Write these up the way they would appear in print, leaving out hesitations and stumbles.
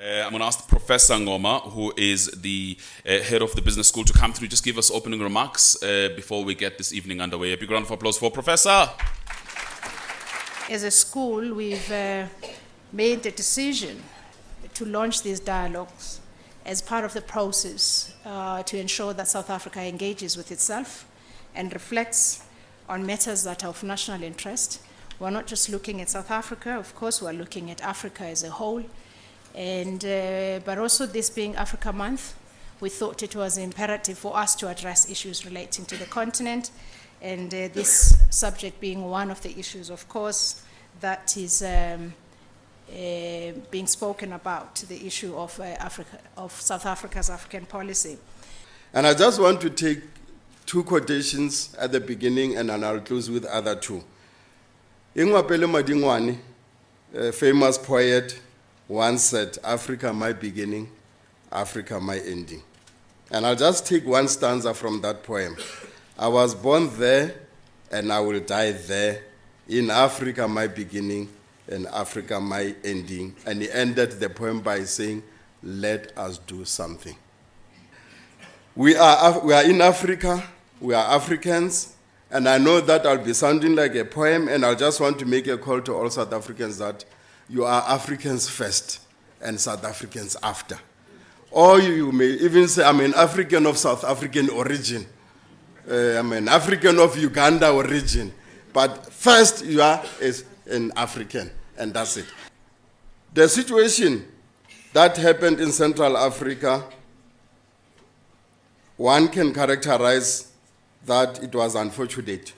I'm going to ask Professor Ngoma, who is the head of the business school, to come through, just give us opening remarks before we get this evening underway. A big round of applause for Professor. As a school, we've made the decision to launch these dialogues as part of the process to ensure that South Africa engages with itself and reflects on matters that are of national interest. We're not just looking at South Africa, of course, we're looking at Africa as a whole. And, but also this being Africa Month, we thought it was imperative for us to address issues relating to the continent, and this subject being one of the issues, of course, that is being spoken about, the issue of South Africa's African policy. And I just want to take two quotations at the beginning, and then I'll close with other two. Bapela Madingwane, a famous poet, once said, "Africa my beginning, Africa my ending." And I'll just take one stanza from that poem. "I was born there, and I will die there. In Africa my beginning, and Africa my ending." And he ended the poem by saying, "Let us do something." We are in Africa, we are Africans, and I know that I'll be sounding like a poem, and I just want to make a call to all South Africans that you are Africans first and South Africans after. Or you may even say, I'm an African of South African origin. I'm an African of Uganda origin. But first you are an African, and that's it. The situation that happened in Central Africa, one can characterize that it was unfortunate.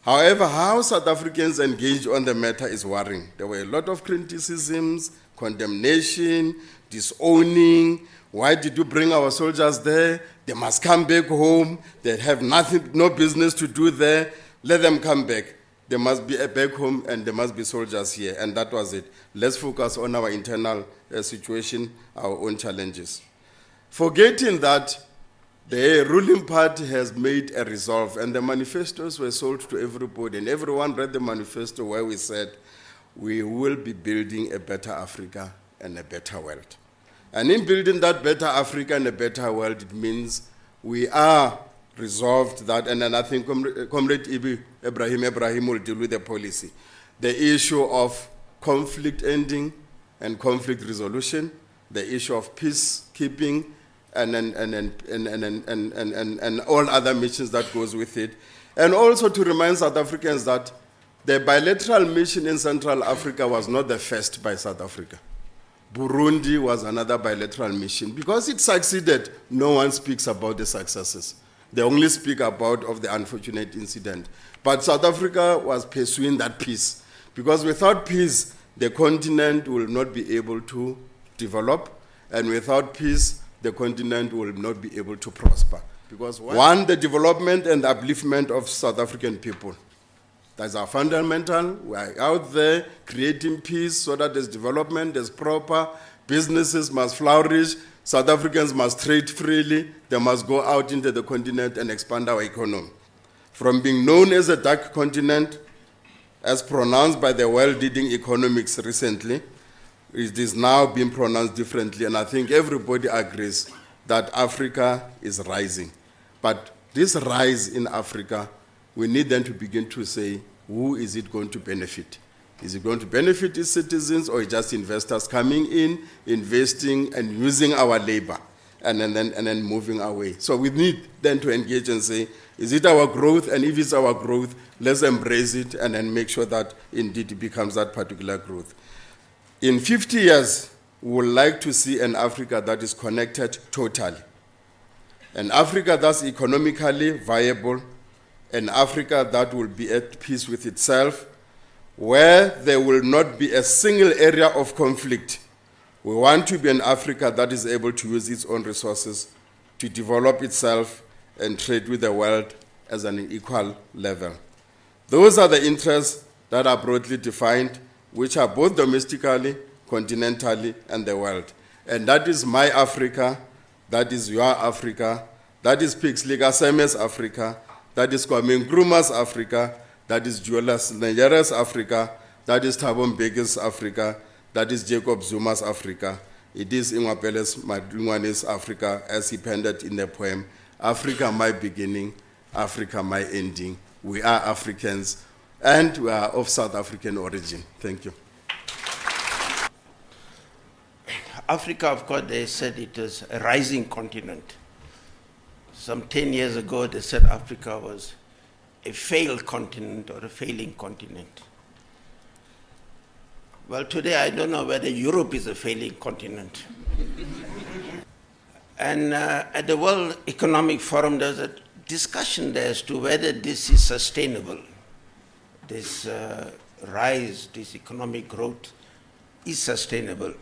However, how South Africans engaged on the matter is worrying. There were a lot of criticisms, condemnation, disowning. Why did you bring our soldiers there? They must come back home. They have nothing, no business to do there. Let them come back. They must be back home, and there must be soldiers here. And that was it. Let's focus on our internal situation, our own challenges. Forgetting that the ruling party has made a resolve, and the manifestos were sold to everybody, and everyone read the manifesto where we said, we will be building a better Africa and a better world. And in building that better Africa and a better world, it means we are resolved that, and then I think Comrade Ebrahim will deal with the policy. The issue of conflict ending and conflict resolution, the issue of peacekeeping, and all other missions that goes with it. And also to remind South Africans that the bilateral mission in Central Africa was not the first by South Africa. Burundi was another bilateral mission. Because it succeeded, no one speaks about the successes. They only speak about of the unfortunate incident. But South Africa was pursuing that peace. Because without peace, the continent will not be able to develop. And without peace, the continent will not be able to prosper. Because one, the development and upliftment of South African people. That's our fundamental. We are out there creating peace so that there's development, there's proper, businesses must flourish, South Africans must trade freely, they must go out into the continent and expand our economy. From being known as a dark continent, as pronounced by the world-leading economics recently, it is now being pronounced differently, and I think everybody agrees that Africa is rising. But this rise in Africa, we need then to begin to say, who is it going to benefit? Is it going to benefit its citizens, or just investors coming in, investing, and using our labor, and then moving away? So we need then to engage and say, is it our growth? And if it's our growth, let's embrace it and then make sure that indeed it becomes that particular growth. In 50 years, we would like to see an Africa that is connected totally. An Africa that's economically viable, an Africa that will be at peace with itself, where there will not be a single area of conflict. We want to be an Africa that is able to use its own resources to develop itself and trade with the world as an equal level. Those are the interests that are broadly defined, which are both domestically, continentally, and the world. And that is my Africa, that is your Africa, that is Pixley Gaseme's Africa, that is Kwame Nkrumah's Africa, that is Julius Nyerere Africa, that is Thabo Mbeki's Africa, that is Jacob Zuma's Africa, It is Ngwapele's Madungwane's Africa, as he penned it in the poem, Africa my beginning, Africa my ending. We are Africans, and we are of South African origin. Thank you. Africa, of course, they said it was a rising continent. Some 10 years ago, they said Africa was a failed continent or a failing continent. Well, today I don't know whether Europe is a failing continent. And at the World Economic Forum, there's a discussion there as to whether this is sustainable. This rise, this economic growth is sustainable.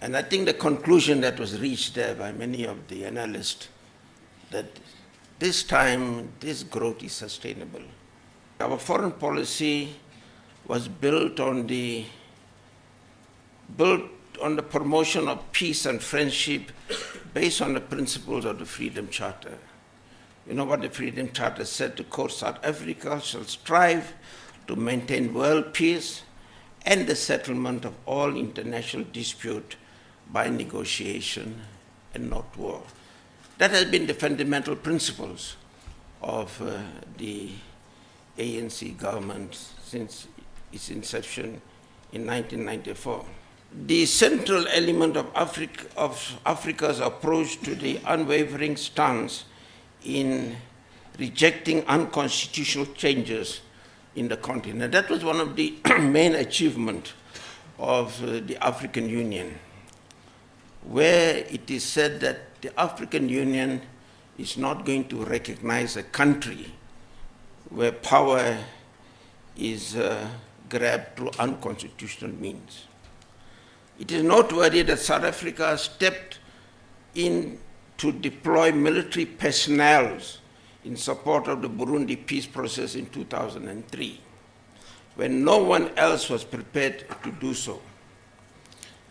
And I think the conclusion that was reached there by many of the analysts, that this time, this growth is sustainable. Our foreign policy was built on the promotion of peace and friendship based on the principles of the Freedom Charter. You know what the Freedom Charter said? The quote, South Africa shall strive to maintain world peace and the settlement of all international dispute by negotiation and not war. That has been the fundamental principles of the ANC government since its inception in 1994. The central element of Africa's approach to the unwavering stance in rejecting unconstitutional changes in the continent. That was one of the main achievements of the African Union, where it is said that the African Union is not going to recognize a country where power is grabbed through unconstitutional means. It is noteworthy that South Africa stepped in to deploy military personnel in support of the Burundi peace process in 2003, when no one else was prepared to do so.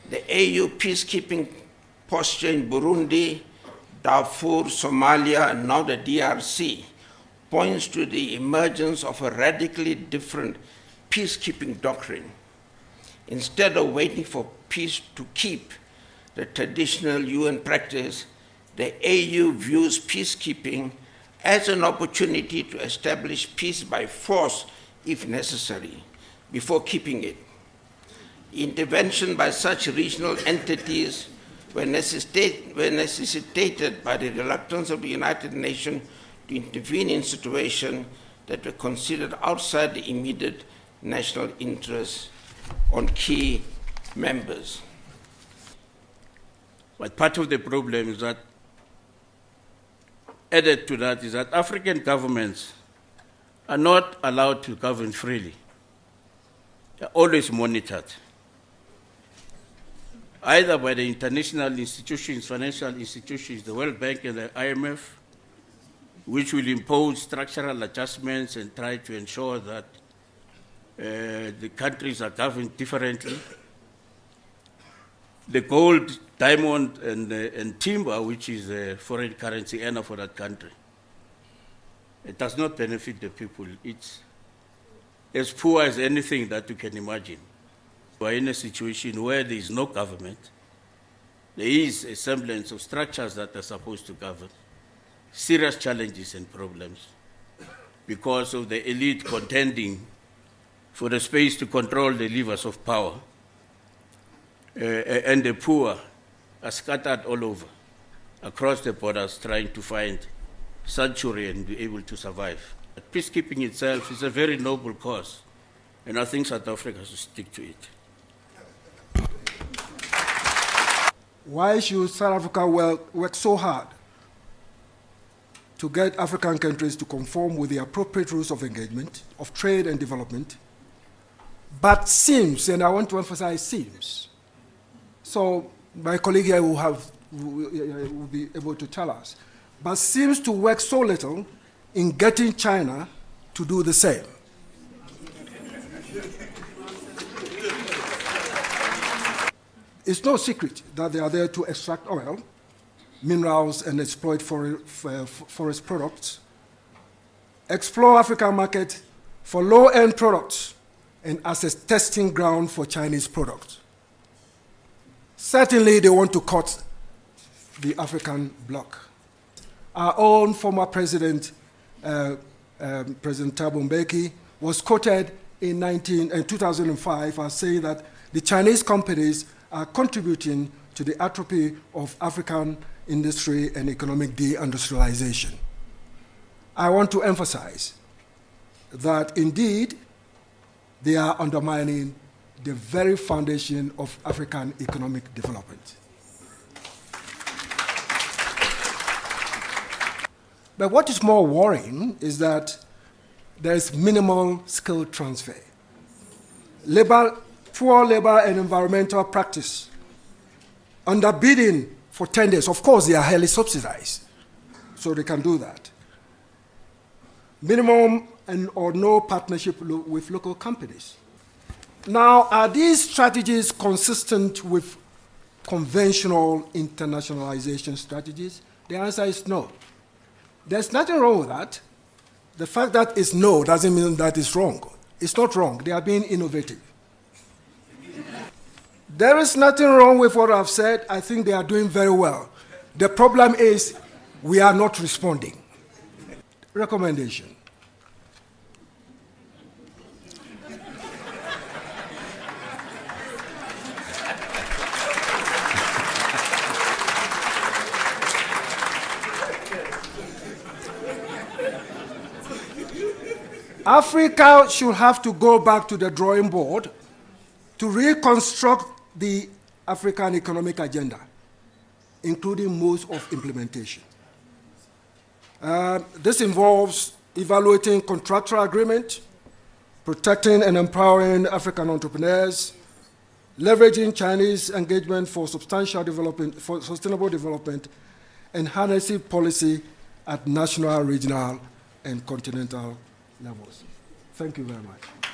The AU peacekeeping posture in Burundi, Darfur, Somalia, and now the DRC points to the emergence of a radically different peacekeeping doctrine. Instead of waiting for peace to keep, the traditional UN practice, the AU views peacekeeping as an opportunity to establish peace by force, if necessary, before keeping it. Intervention by such regional entities were necessitated by the reluctance of the United Nations to intervene in situations that were considered outside the immediate national interests on key members. But part of the problem is that, added to that, is that African governments are not allowed to govern freely. They're always monitored, either by the international institutions, financial institutions, the World Bank and the IMF, which will impose structural adjustments and try to ensure that the countries are governed differently. The gold, diamond, and timber, which is a foreign currency earner for that country, it does not benefit the people. It's as poor as anything that you can imagine. We are in a situation where there is no government. There is a semblance of structures that are supposed to govern. Serious challenges and problems because of the elite contending for the space to control the levers of power, and the poor are scattered all over, across the borders, trying to find sanctuary and be able to survive. But peacekeeping itself is a very noble cause, and I think South Africa should stick to it. Why should South Africa work so hard to get African countries to conform with the appropriate rules of engagement, of trade and development, but seems, and I want to emphasize seems. So my colleague here will be able to tell us, but seems to work so little in getting China to do the same. It's no secret that they are there to extract oil, minerals, and exploit forest products, explore African market for low-end products, and as a testing ground for Chinese products. Certainly, they want to cut the African bloc. Our own former president, President Thabo Mbeki, was quoted in 2005 as saying that the Chinese companies are contributing to the atrophy of African industry and economic deindustrialization. I want to emphasize that indeed they are undermining the very foundation of African economic development. But what is more worrying is that there is minimal skill transfer. Poor labor and environmental practice, underbidding for tenders. Of course, they are highly subsidized, so they can do that. Minimum or no partnership with local companies. Now, are these strategies consistent with conventional internationalization strategies? The answer is no. There's nothing wrong with that. The fact that it's no doesn't mean that it's wrong. It's not wrong. They are being innovative. There is nothing wrong with what I've said. I think they are doing very well. The problem is we are not responding. Recommendation. Africa should have to go back to the drawing board to reconstruct the African economic agenda, including modes of implementation. This involves evaluating contractual agreement, protecting and empowering African entrepreneurs, leveraging Chinese engagement for substantial development, for sustainable development, and harnessing policy at national, regional, and continental levels. Thank you very much.